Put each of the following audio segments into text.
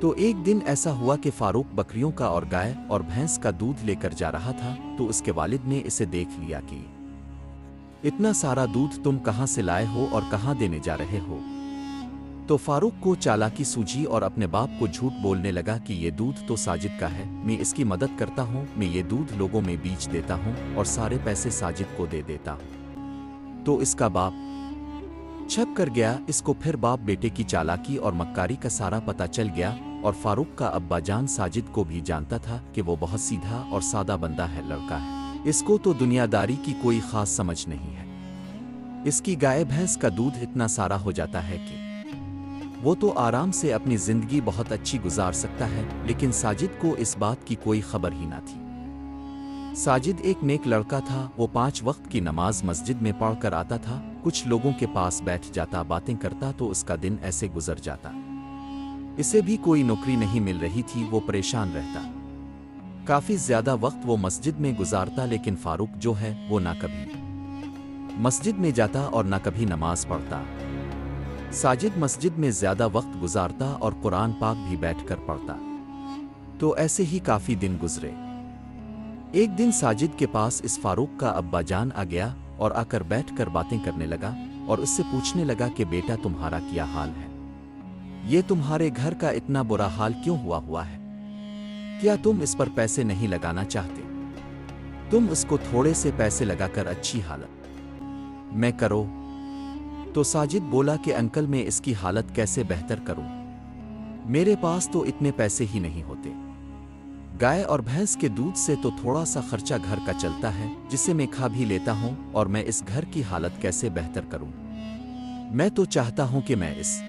تو ایک دن ایسا ہوا کہ فاروق بکریوں کا اور گائے اور بھینس کا دودھ لے کر جا رہا تھا، تو اس کے والد نے اسے دیکھ لیا کہ اتنا سارا دودھ تم کہاں سے لائے ہو اور کہاں دینے جا رہے ہو؟ تو فاروق کو چالاکی سوجھی اور اپنے باپ کو جھوٹ بولنے لگا کہ یہ دودھ تو ساجد کا ہے، میں اس کی مدد کرتا ہوں، میں یہ دودھ لوگوں میں بیچ دیتا ہوں اور سارے پیسے ساجد کو دے دیتا ہوں۔ تو اس کا باپ چھپ کر گیا۔ اس کو پھر باپ بیٹے کی چالاکی اور مکاری کا سارا پتہ چل گیا، اور فاروق کا ابا جان ساجد کو بھی جانتا تھا کہ وہ بہت سیدھا اور سادہ بندہ ہے، لڑکا ہے، اس کو تو دنیا داری کی کوئی خاص سمجھ نہیں ہے۔ اس کی گائے بھینس کا دودھ اتنا سارا ہو جاتا ہے کہ وہ تو آرام سے اپنی زندگی بہت اچھی گزار سکتا ہے، لیکن ساجد کو اس بات کی کوئی خبر ہی نہ تھی۔ ساجد ایک نیک لڑکا تھا، وہ 5 وقت کی نماز مسجد میں پڑھ کر آتا تھا، کچھ لوگوں کے پاس بیٹھ جاتا، باتیں کرتا، تو اس کا دن ایسے گزر جاتا۔ اسے بھی کوئی نوکری نہیں مل رہی تھی، وہ پریشان رہتا۔ کافی زیادہ وقت وہ مسجد میں گزارتا، لیکن فاروق جو ہے وہ نہ کبھی مسجد میں جاتا اور نہ کبھی نماز پڑھتا۔ ساجد مسجد میں زیادہ وقت گزارتا اور قرآن پاک بھی بیٹھ کر پڑھتا۔ تو ایسے ہی کافی دن گزرے۔ ایک دن ساجد کے پاس اس فاروق کا ابا جان آ گیا اور آ کر بیٹھ کر باتیں کرنے لگا اور اس سے پوچھنے لگا کہ بیٹا تمہارا کیا حال ہے؟ یہ تمہارے گھر کا اتنا برا حال کیوں ہوا ہے؟ کیا تم اس پر پیسے نہیں لگانا چاہتے؟ تم اس کو تھوڑے سے پیسے لگا کر اچھی حالت میں کرو۔ تو ساجد بولا کہ انکل میں اس کی حالت کیسے بہتر کروں؟ میرے پاس تو اتنے پیسے ہی نہیں ہوتے۔ گائے اور بھینس کے دودھ سے تو تھوڑا سا خرچہ گھر کا چلتا ہے، جسے میں کھا بھی لیتا ہوں، اور میں اس گھر کی حالت کیسے بہتر کروں؟ میں تو چاہتا ہوں کہ میں اس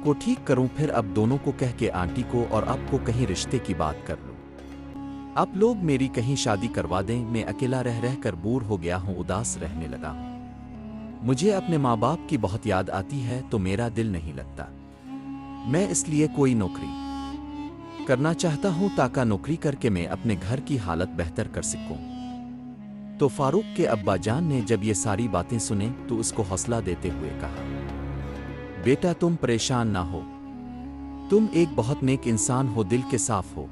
کو ٹھیک کروں، پھر اب دونوں کو کہہ کے آنٹی کو اور اب کو کہیں رشتے کی بات کر لوں۔ اب لوگ میری کہیں شادی کروا دیں، میں اکیلا رہ رہ کر بور ہو گیا ہوں، اداس رہنے لگا ہوں۔ مجھے اپنے ماں باپ کی بہت یاد آتی ہے، تو میرا دل نہیں لگتا۔ میں اس لیے کوئی نوکری کرنا چاہتا ہوں تاکہ نوکری کر کے میں اپنے گھر کی حالت بہتر کر سکوں۔ تو فاروق کے ابا جان نے جب یہ ساری باتیں سنیں تو اس کو حوصلہ دیتے ہوئے کہا، بیٹا تم پریشان نہ ہو، تم ایک بہت نیک انسان ہو، دل کے صاف ہو،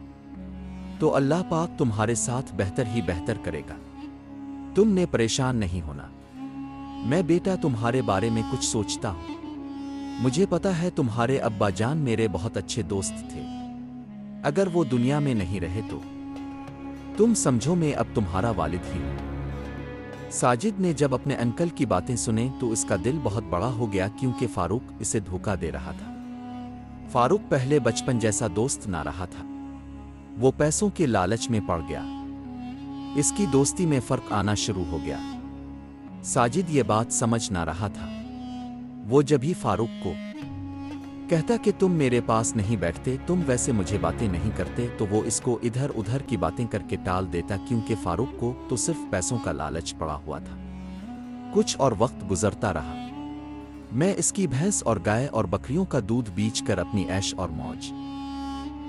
تو اللہ پاک تمہارے ساتھ بہتر ہی بہتر کرے گا، تم نے پریشان نہیں ہونا۔ میں بیٹا تمہارے بارے میں کچھ سوچتا ہوں، مجھے پتا ہے تمہارے ابا جان میرے بہت اچھے دوست تھے، اگر وہ دنیا میں نہیں رہے تو تم سمجھو میں اب تمہارا والد ہی ہوں۔ ساجد نے جب اپنے انکل کی باتیں سنیں تو اس کا دل بہت بڑا ہو گیا، کیونکہ فاروق اسے دھوکہ دے رہا تھا۔ فاروق پہلے بچپن جیسا دوست نہ رہا تھا، وہ پیسوں کے لالچ میں پڑ گیا، اس کی دوستی میں فرق آنا شروع ہو گیا۔ ساجد یہ بات سمجھ نہ رہا تھا، وہ جب ہی فاروق کو کہتا کہ تم میرے پاس نہیں بیٹھتے، تم ویسے مجھے باتیں نہیں کرتے، تو وہ اس کو ادھر ادھر کی باتیں کر کے ٹال دیتا، کیونکہ فاروق کو تو صرف پیسوں کا لالچ پڑا ہوا تھا۔ کچھ اور وقت گزرتا رہا، میں اس کی بھینس اور گائے اور بکریوں کا دودھ بیچ کر اپنی عیش اور موج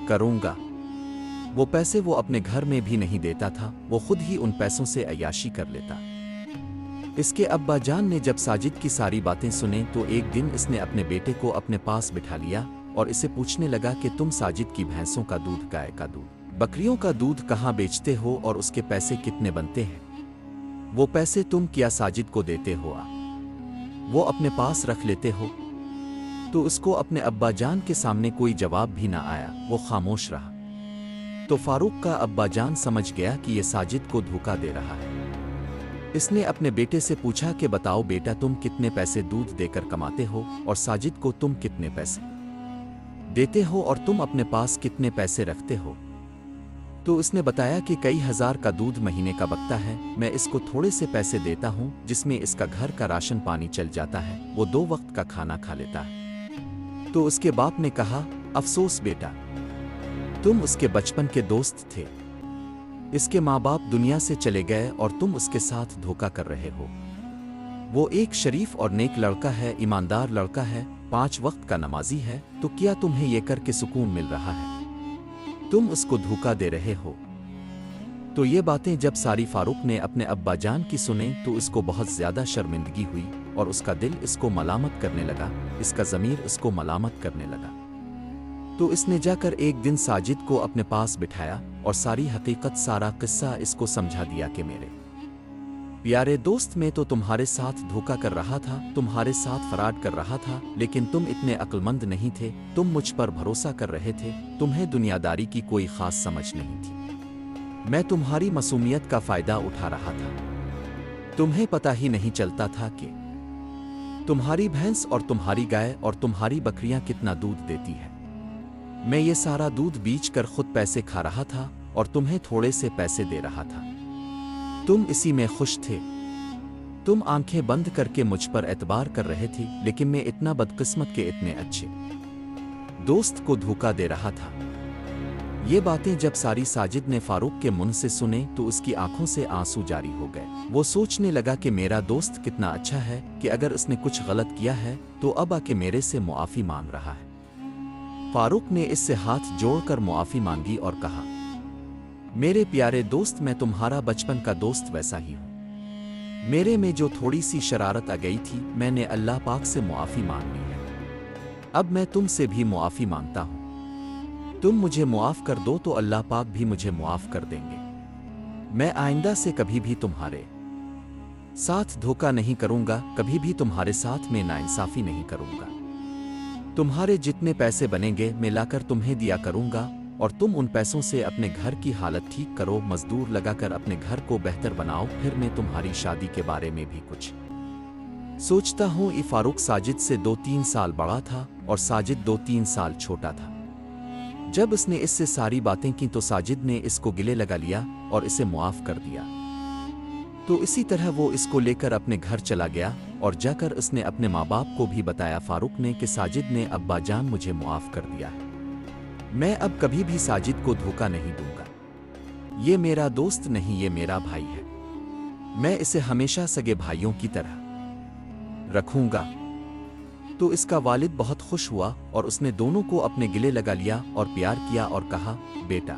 کروں گا۔ وہ پیسے وہ اپنے گھر میں بھی نہیں دیتا تھا، وہ خود ہی ان پیسوں سے عیاشی کر لیتا۔ اس کے ابا جان نے جب ساجد کی ساری باتیں سنیں تو ایک دن اس نے اپنے بیٹے کو اپنے پاس بٹھا لیا اور اسے پوچھنے لگا کہ تم ساجد کی بھینسوں کا دودھ، گائے کا دودھ، بکریوں کا دودھ کہاں بیچتے ہو اور اس کے پیسے کتنے بنتے ہیں؟ وہ پیسے تم کیا ساجد کو دیتے ہو، وہ اپنے پاس رکھ لیتے ہو؟ تو اس کو اپنے ابا جان کے سامنے کوئی جواب بھی نہ آیا، وہ خاموش رہا۔ تو فاروق کا ابا جان سمجھ گیا کہ یہ ساجد کو دھوکہ دے رہا ہے۔ اس نے اپنے بیٹے سے پوچھا کہ بتاؤ بیٹا، تم کتنے پیسے دودھ دے کر کماتے ہو اور ساجد کو تم کتنے پیسے دیتے ہو اور تم اپنے پاس کتنے پیسے رکھتے ہو؟ تو اس نے بتایا کہ کئی ہزار کا دودھ مہینے کا بکتا ہے، میں اس کو تھوڑے سے پیسے دیتا ہوں جس میں اس کا گھر کا راشن پانی چل جاتا ہے، وہ 2 وقت کا کھانا کھا لیتا ہے۔ تو اس کے باپ نے کہا، افسوس بیٹا، تم اس کے بچپن کے دوست تھے، اس کے ماں باپ دنیا سے چلے گئے اور تم اس کے ساتھ دھوکہ کر رہے ہو۔ وہ ایک شریف اور نیک لڑکا ہے، ایماندار لڑکا ہے، 5 وقت کا نمازی ہے، تو کیا تمہیں یہ کر کے سکون مل رہا ہے؟ تم اس کو دھوکہ دے رہے ہو۔ تو یہ باتیں جب ساری فاروق نے اپنے ابا جان کی سنیں تو اس کو بہت زیادہ شرمندگی ہوئی اور اس کا دل اس کو ملامت کرنے لگا، اس کا ضمیر اس کو ملامت کرنے لگا۔ تو اس نے جا کر ایک دن ساجد کو اپنے پاس بٹھایا اور ساری حقیقت، سارا قصہ اس کو سمجھا دیا کہ میرے پیارے دوست، میں تو تمہارے ساتھ دھوکا کر رہا تھا، تمہارے ساتھ فراڈ کر رہا تھا، لیکن تم اتنے عقلمند نہیں تھے، تم مجھ پر بھروسہ کر رہے تھے، تمہیں دنیا داری کی کوئی خاص سمجھ نہیں تھی، میں تمہاری معصومیت کا فائدہ اٹھا رہا تھا، تمہیں پتہ ہی نہیں چلتا تھا کہ تمہاری بھینس اور تمہاری گائے اور تمہاری بکریاں کتنا دودھ دیتی ہے، میں یہ سارا دودھ بیچ کر خود پیسے کھا رہا تھا اور تمہیں تھوڑے سے پیسے دے رہا تھا، تم اسی میں خوش تھے، تم آنکھیں بند کر کے مجھ پر اعتبار کر رہے تھے، لیکن میں اتنا بدقسمت کے اتنے اچھے دوست کو دھوکا دے رہا تھا۔ یہ باتیں جب ساری ساجد نے فاروق کے منہ سے سنے تو اس کی آنکھوں سے آنسو جاری ہو گئے، وہ سوچنے لگا کہ میرا دوست کتنا اچھا ہے کہ اگر اس نے کچھ غلط کیا ہے تو اب آ کے میرے سے معافی مانگ رہا ہے۔ فاروق نے اس سے ہاتھ جوڑ کر معافی مانگی اور کہا، میرے پیارے دوست، میں تمہارا بچپن کا دوست ویسا ہی ہوں، میرے میں جو تھوڑی سی شرارت آ گئی تھی میں نے اللہ پاک سے معافی مانگ لی ہے، اب میں تم سے بھی معافی مانگتا ہوں، تم مجھے معاف کر دو تو اللہ پاک بھی مجھے معاف کر دیں گے، میں آئندہ سے کبھی بھی تمہارے ساتھ دھوکا نہیں کروں گا، کبھی بھی تمہارے ساتھ میں ناانصافی نہیں کروں گا، تمہارے جتنے پیسے بنیں گے میں لا کر تمہیں دیا کروں گا اور تم ان پیسوں سے اپنے گھر کی حالت ٹھیک کرو، مزدور لگا کر اپنے گھر کو بہتر بناؤ، پھر میں تمہاری شادی کے بارے میں بھی کچھ سوچتا ہوں۔ فاروق ساجد سے 2-3 سال بڑا تھا اور ساجد 2-3 سال چھوٹا تھا۔ جب اس نے اس سے ساری باتیں کی تو ساجد نے اس کو گلے لگا لیا اور اسے معاف کر دیا، تو اسی طرح وہ اس کو لے کر اپنے گھر چلا گیا اور جا کر اس نے اپنے ماں باپ کو بھی بتایا فاروق نے کہ ساجد نے ابا جان مجھے معاف کر دیا ہے، میں اب کبھی بھی ساجد کو دھوکا نہیں دوں گا، یہ میرا دوست نہیں، یہ میرا بھائی ہے، میں اسے ہمیشہ سگے بھائیوں کی طرح رکھوں گا۔ تو اس کا والد بہت خوش ہوا اور اس نے دونوں کو اپنے گلے لگا لیا اور پیار کیا اور کہا، بیٹا،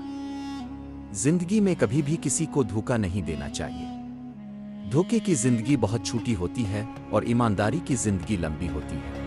زندگی میں کبھی بھی کسی کو دھوکا نہیں دینا چاہیے، دھوکے کی زندگی بہت چھوٹی ہوتی ہے اور ایمانداری کی زندگی لمبی ہوتی ہے۔